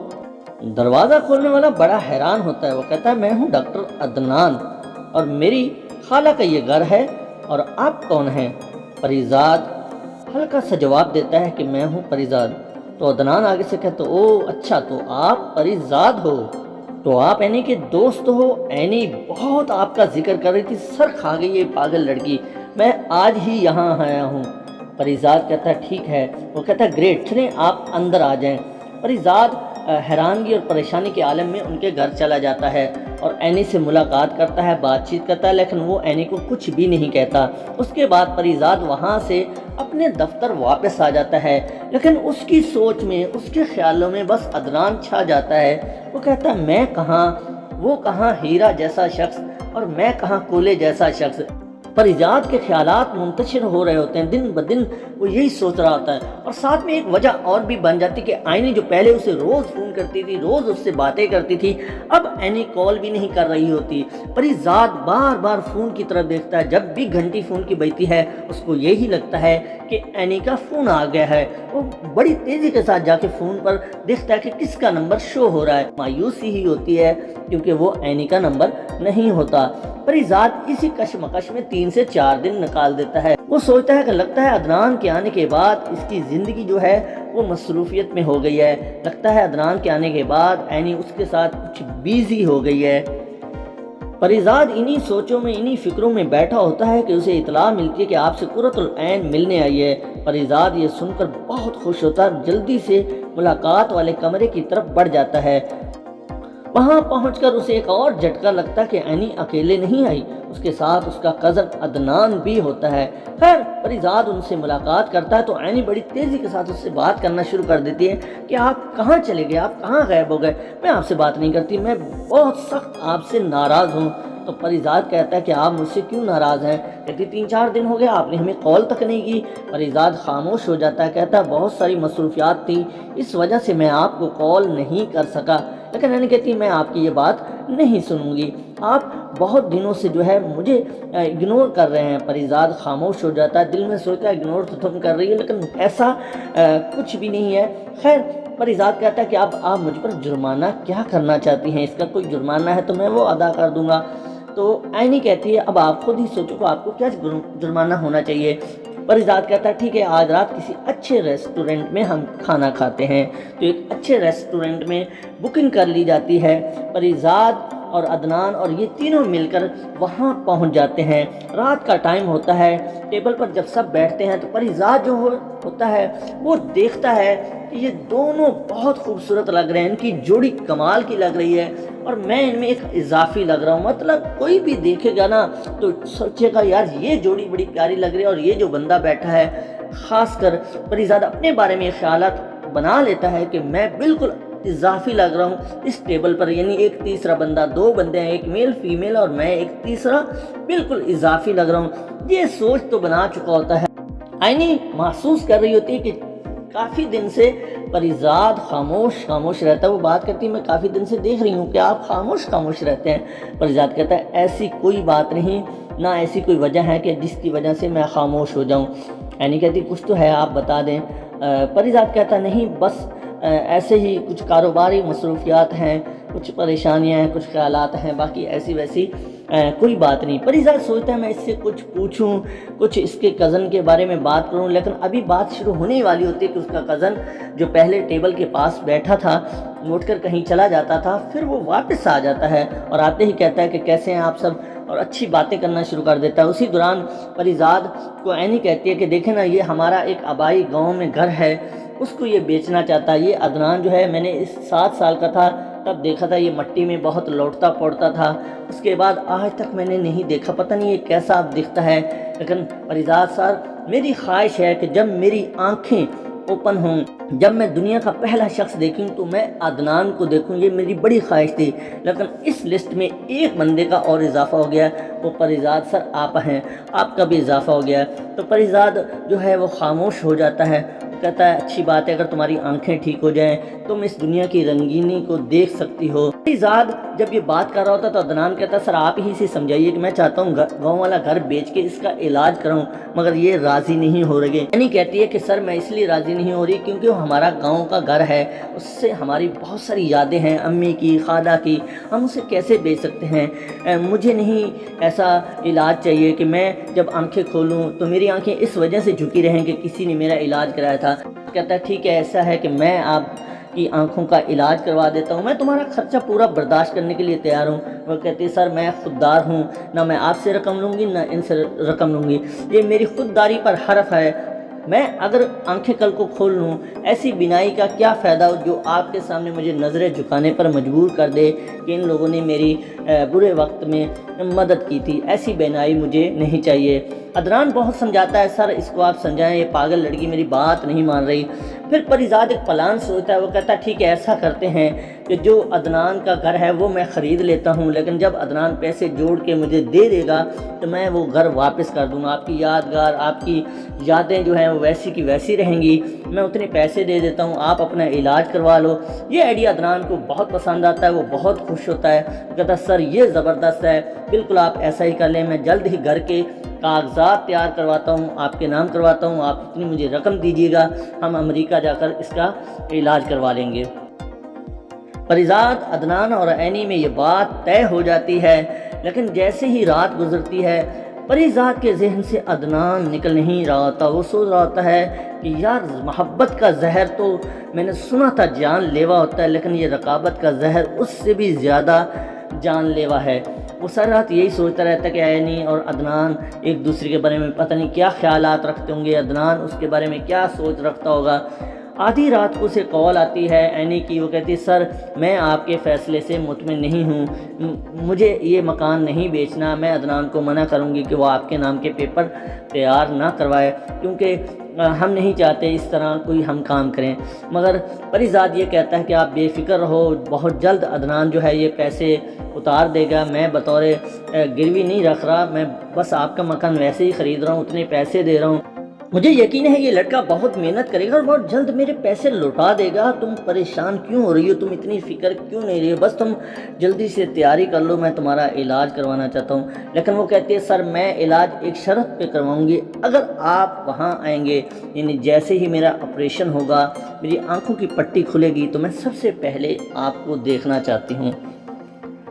دروازہ کھولنے والا بڑا حیران ہوتا ہے، وہ کہتا ہے میں ہوں ڈاکٹر عدنان اور میری خالہ کا یہ گھر ہے، اور آپ کون ہیں؟ پریزاد ہلکا سا جواب دیتا ہے کہ میں ہوں پریزاد۔ تو عدنان آگے سے کہتا ہے او اچھا، تو آپ پریزاد ہو، تو آپ اینی کے دوست ہو؟ اینی بہت آپ کا ذکر کر رہی تھی، سر کھا گئی یہ پاگل لڑکی، میں آج ہی یہاں آیا ہوں۔ پریزاد کہتا ہے ٹھیک ہے۔ وہ کہتا ہے گریٹ، چلیں آپ اندر آ جائیں۔ پریزاد حیرانگی اور پریشانی کے عالم میں ان کے گھر چلا جاتا ہے اور اینی سے ملاقات کرتا ہے، بات چیت کرتا ہے، لیکن وہ اینی کو کچھ بھی نہیں کہتا۔ اس کے بعد پریزاد وہاں سے اپنے دفتر واپس آ جاتا ہے، لیکن اس کی سوچ میں، اس کے خیالوں میں بس عدنان چھا جاتا ہے۔ وہ کہتا ہے میں کہاں، وہ کہاں ہیرا جیسا شخص اور میں کہاں کولے جیسا شخص۔ پریزاد کے خیالات منتشر ہو رہے ہوتے ہیں، دن بدن وہ یہی سوچ رہا ہوتا ہے، اور ساتھ میں ایک وجہ اور بھی بن جاتی کہ اینی جو پہلے اسے روز فون کرتی تھی، روز اس سے باتیں کرتی تھی، اب اینی کال بھی نہیں کر رہی ہوتی۔ پریزاد بار بار فون کی طرف دیکھتا ہے، جب بھی گھنٹی فون کی بجتی ہے اس کو یہی لگتا ہے کہ اینی کا فون آ گیا ہے۔ وہ بڑی تیزی کے ساتھ جا کے فون پر دیکھتا ہے کہ کس کا نمبر شو ہو رہا ہے، مایوسی ہی ہوتی ہے کیونکہ وہ اینی کا نمبر نہیں ہوتا۔ پریزاد اسی کشمکش میں 3 سے 4 دن نکال دیتا ہے۔ وہ سوچتا ہے کہ لگتا ہے عدنان کے آنے کے بعد اس کی زندگی جو ہے وہ مصروفیت میں ہو گئی ہے، لگتا ہے عدنان کے آنے کے بعد اینی اس کے ساتھ کچھ بیزی ہو گئی ہے۔ پریزاد انہی سوچوں میں، انہی فکروں میں بیٹھا ہوتا ہے کہ اسے اطلاع ملتی ہے کہ آپ سے قرۃ العین ملنے آئی ہے۔ پریزاد یہ سن کر بہت خوش ہوتا ہے، جلدی سے ملاقات والے کمرے کی طرف بڑھ جاتا ہے۔ وہاں پہنچ کر اسے ایک اور جھٹکا لگتا ہے کہ اینی اکیلے نہیں آئی، اس کے ساتھ اس کا کزن عدنان بھی ہوتا ہے۔ خیر پریزاد ان سے ملاقات کرتا ہے تو اینی بڑی تیزی کے ساتھ اس سے بات کرنا شروع کر دیتی ہے کہ آپ کہاں چلے گئے، آپ کہاں غائب ہو گئے، میں آپ سے بات نہیں کرتی، میں بہت سخت آپ سے ناراض ہوں۔ تو پریزاد کہتا ہے کہ آپ مجھ سے کیوں ناراض ہیں؟ کہتی 3-4 دن ہو گئے آپ نے ہمیں کال تک نہیں کی۔ پریزاد خاموش ہو جاتا ہے، کہتا ہے بہت ساری مصروفیات تھیں، اس وجہ سے میں آپ کو کال نہیں کر سکا۔ لیکن اینی کہتی میں آپ کی یہ بات نہیں سنوں گی، آپ بہت دنوں سے جو ہے مجھے اگنور کر رہے ہیں۔ پریزاد خاموش ہو جاتا ہے، دل میں سوچتا ہے اگنور تو تم کر رہی ہے لیکن ایسا کچھ بھی نہیں ہے۔ خیر پریزاد کہتا ہے کہ اب آپ مجھ پر جرمانہ کیا کرنا چاہتی ہیں، اس کا کوئی جرمانہ ہے تو میں وہ ادا کر دوں گا۔ تو اینی کہتی ہے اب آپ خود ہی سوچو کہ آپ کو کیا جرمانہ ہونا چاہیے۔ پریزاد کہتا ہے ٹھیک ہے، آج رات کسی اچھے ریسٹورنٹ میں ہم کھانا کھاتے ہیں۔ تو ایک اچھے ریسٹورنٹ میں بکنگ کر لی جاتی ہے۔ پریزاد اور عدنان اور یہ تینوں مل کر وہاں پہنچ جاتے ہیں۔ رات کا ٹائم ہوتا ہے، ٹیبل پر جب سب بیٹھتے ہیں تو پریزاد جو ہوتا ہے وہ دیکھتا ہے کہ یہ دونوں بہت خوبصورت لگ رہے ہیں، ان کی جوڑی کمال کی لگ رہی ہے اور میں ان میں ایک اضافی لگ رہا ہوں۔ مطلب کوئی بھی دیکھے گا نا تو سوچے گا یار یہ جوڑی بڑی پیاری لگ رہی ہے، اور یہ جو بندہ بیٹھا ہے، خاص کر پریزاد اپنے بارے میں خیالات بنا لیتا ہے کہ میں بالکل اضافی لگ رہا ہوں اس ٹیبل پر، یعنی ایک تیسرا بندہ، 2 بندے ہیں، ایک میل فیمیل اور میں ایک تیسرا، بالکل اضافی لگ رہا ہوں۔ یہ سوچ تو بنا چکا ہوتا ہے، آئینی محسوس کر رہی ہوتی ہے کہ کافی دن سے پریزاد خاموش رہتا ہے۔ وہ بات کرتی ہے میں کافی دن سے دیکھ رہی ہوں کہ آپ خاموش رہتے ہیں۔ پریزاد کہتا ہے ایسی کوئی بات نہیں، نہ ایسی کوئی وجہ ہے کہ جس کی وجہ سے میں خاموش ہو جاؤں۔ آئینی کہتی کچھ تو ہے، آپ بتا دیں۔ پریزاد کہتا نہیں، بس ایسے ہی کچھ کاروباری مصروفیات ہیں، کچھ پریشانیاں ہیں، کچھ خیالات ہیں، باقی ایسی ویسی کوئی بات نہیں۔ پریزاد سوچتا ہے میں اس سے کچھ پوچھوں، کچھ اس کے کزن کے بارے میں بات کروں، لیکن ابھی بات شروع ہونے والی ہوتی ہے کہ اس کا کزن جو پہلے ٹیبل کے پاس بیٹھا تھا اٹھ کر کہیں چلا جاتا تھا، پھر وہ واپس آ جاتا ہے اور آتے ہی کہتا ہے کہ کیسے ہیں آپ سب، اور اچھی باتیں کرنا شروع کر دیتا ہے۔ اسی دوران پریزاد کو عینی کہتی ہے کہ دیکھیں نا، یہ ہمارا ایک آبائی گاؤں میں گھر ہے، اس کو یہ بیچنا چاہتا ہے۔ یہ عدنان جو ہے، میں نے اس 7 سال کا تھا تب دیکھا تھا، یہ مٹی میں بہت لوٹتا پڑتا تھا، اس کے بعد آج تک میں نے نہیں دیکھا، پتہ نہیں یہ کیسا دکھتا ہے۔ لیکن پریزاد سر، میری خواہش ہے کہ جب میری آنکھیں اوپن ہوں، جب میں دنیا کا پہلا شخص دیکھوں تو میں عدنان کو دیکھوں، یہ میری بڑی خواہش تھی۔ لیکن اس لسٹ میں ایک بندے کا اور اضافہ ہو گیا، وہ پریزاد سر آپ ہیں، آپ کا بھی اضافہ ہو گیا۔ تو پریزاد جو ہے وہ خاموش ہو جاتا ہے، کہتا ہے اچھی بات ہے، اگر تمہاری آنکھیں ٹھیک ہو جائیں تم اس دنیا کی رنگینی کو دیکھ سکتی ہو۔ پریزاد جب یہ بات کر رہا ہوتا تو عدنان کہتا سر آپ ہی سے سمجھائیے کہ میں چاہتا ہوں گاؤں والا گھر بیچ کے اس کا علاج کراؤں، مگر یہ راضی نہیں ہو رہے۔ یعنی کہتی ہے کہ سر میں اس لیے راضی نہیں ہو رہی کیونکہ وہ ہمارا گاؤں کا گھر ہے، اس سے ہماری بہت ساری یادیں ہیں، امی کی، خالہ کی، ہم اسے کیسے بیچ سکتے ہیں؟ مجھے نہیں ایسا علاج چاہیے کہ میں جب آنکھیں کھولوں تو میری آنکھیں اس وجہ سے جھکی رہیں کہ کسی نے میرا علاج کرایا تھا۔ کہتا ہے ٹھیک ہے، ایسا ہے کہ میں آپ کی آنکھوں کا علاج کروا دیتا ہوں، میں تمہارا خرچہ پورا برداشت کرنے کے لیے تیار ہوں۔ وہ کہتی ہے سر میں خوددار ہوں، نہ میں آپ سے رقم لوں گی نہ ان سے رقم لوں گی، یہ میری خودداری پر حرف ہے۔ میں اگر آنکھیں کل کو کھول لوں، ایسی بینائی کا کیا فائدہ ہو جو آپ کے سامنے مجھے نظریں جھکانے پر مجبور کر دے کہ ان لوگوں نے میری برے وقت میں مدد کی تھی، ایسی بینائی مجھے نہیں چاہیے۔ عدنان بہت سمجھاتا ہے سر اس کو آپ سمجھائیں، یہ پاگل لڑکی میری بات نہیں مان رہی۔ پھر پریزاد ایک پلان سوچتا ہے، وہ کہتا ہے ٹھیک ہے ایسا کرتے ہیں کہ جو عدنان کا گھر ہے وہ میں خرید لیتا ہوں، لیکن جب عدنان پیسے جوڑ کے مجھے دے دے گا تو میں وہ گھر واپس کر دوں گا، آپ کی یادگار، آپ کی یادیں جو ہیں وہ ویسی کی ویسی رہیں گی، میں اتنے پیسے دے دیتا ہوں، آپ اپنا علاج کروا لو۔ یہ آئیڈیا عدنان کو بہت پسند آتا ہے، وہ بہت خوش ہوتا ہے، وہ کہتا ہے سر یہ زبردست ہے، بالکل آپ ایسا ہی کر لیں، میں جلد ہی گھر کے کاغذات تیار کرواتا ہوں، آپ کے نام کرواتا ہوں، آپ اتنی مجھے رقم دیجیے گا، ہم امریکہ جا کر اس کا علاج کروا لیں گے۔ پریزاد، عدنان اور عینی میں یہ بات طے ہو جاتی ہے، لیکن جیسے ہی رات گزرتی ہے پریزاد کے ذہن سے عدنان نکل نہیں رہا تھا۔ وہ سوچ رہا ہوتا ہے کہ یار محبت کا زہر تو میں نے سنا تھا جان لیوا ہوتا ہے، لیکن یہ رقابت کا زہر اس سے بھی زیادہ جان لیوا ہے۔ وہ ساری رات یہی سوچتا رہتا کہ عینی اور عدنان ایک دوسرے کے بارے میں پتہ نہیں کیا خیالات رکھتے ہوں گے، عدنان اس کے بارے میں کیا سوچ رکھتا ہوگا۔ آدھی رات کو اسے کال آتی ہے عینی کی، وہ کہتی ہے سر میں آپ کے فیصلے سے مطمئن نہیں ہوں، مجھے یہ مکان نہیں بیچنا، میں عدنان کو منع کروں گی کہ وہ آپ کے نام کے پیپر تیار نہ کروائے، کیونکہ ہم نہیں چاہتے اس طرح کوئی ہم کام کریں۔ مگر پریزاد یہ کہتا ہے کہ آپ بے فکر رہو، بہت جلد عدنان جو ہے یہ پیسے اتار دے گا، میں بطور گروی نہیں رکھ رہا، میں بس آپ کا مکان ویسے ہی خرید رہا ہوں، اتنے پیسے دے رہا ہوں، مجھے یقین ہے یہ لڑکا بہت محنت کرے گا اور بہت جلد میرے پیسے لوٹا دے گا، تم پریشان کیوں ہو رہی ہو، تم اتنی فکر کیوں نہیں رہی ہو، بس تم جلدی سے تیاری کر لو، میں تمہارا علاج کروانا چاہتا ہوں۔ لیکن وہ کہتی ہے سر میں علاج ایک شرط پہ کرواؤں گی، اگر آپ وہاں آئیں گے، یعنی جیسے ہی میرا آپریشن ہوگا، میری آنکھوں کی پٹی کھلے گی تو میں سب سے پہلے آپ کو دیکھنا چاہتی ہوں۔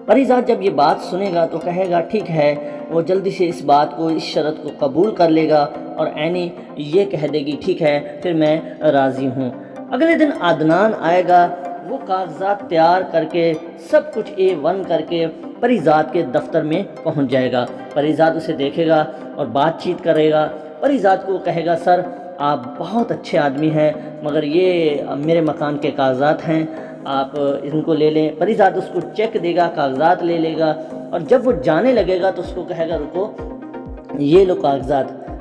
پریزاد جب یہ بات سنے گا تو کہے گا ٹھیک ہے، وہ جلدی سے اس بات کو، اس شرط کو قبول کر لے گا، اور عینی یہ کہہ دے گی ٹھیک ہے پھر میں راضی ہوں۔ اگلے دن عدنان آئے گا، وہ کاغذات تیار کر کے سب کچھ A1 کر کے پریزاد کے دفتر میں پہنچ جائے گا۔ پریزاد اسے دیکھے گا اور بات چیت کرے گا، پریزاد کو کہے گا سر آپ بہت اچھے آدمی ہیں، مگر یہ میرے مکان کے کاغذات ہیں، آپ ان کو لے لیں۔ پریزاد اس کو چیک دے گا، کاغذات لے لے گا، اور جب وہ جانے لگے گا تو اس کو کہے گا رکو، یہ لو کاغذات۔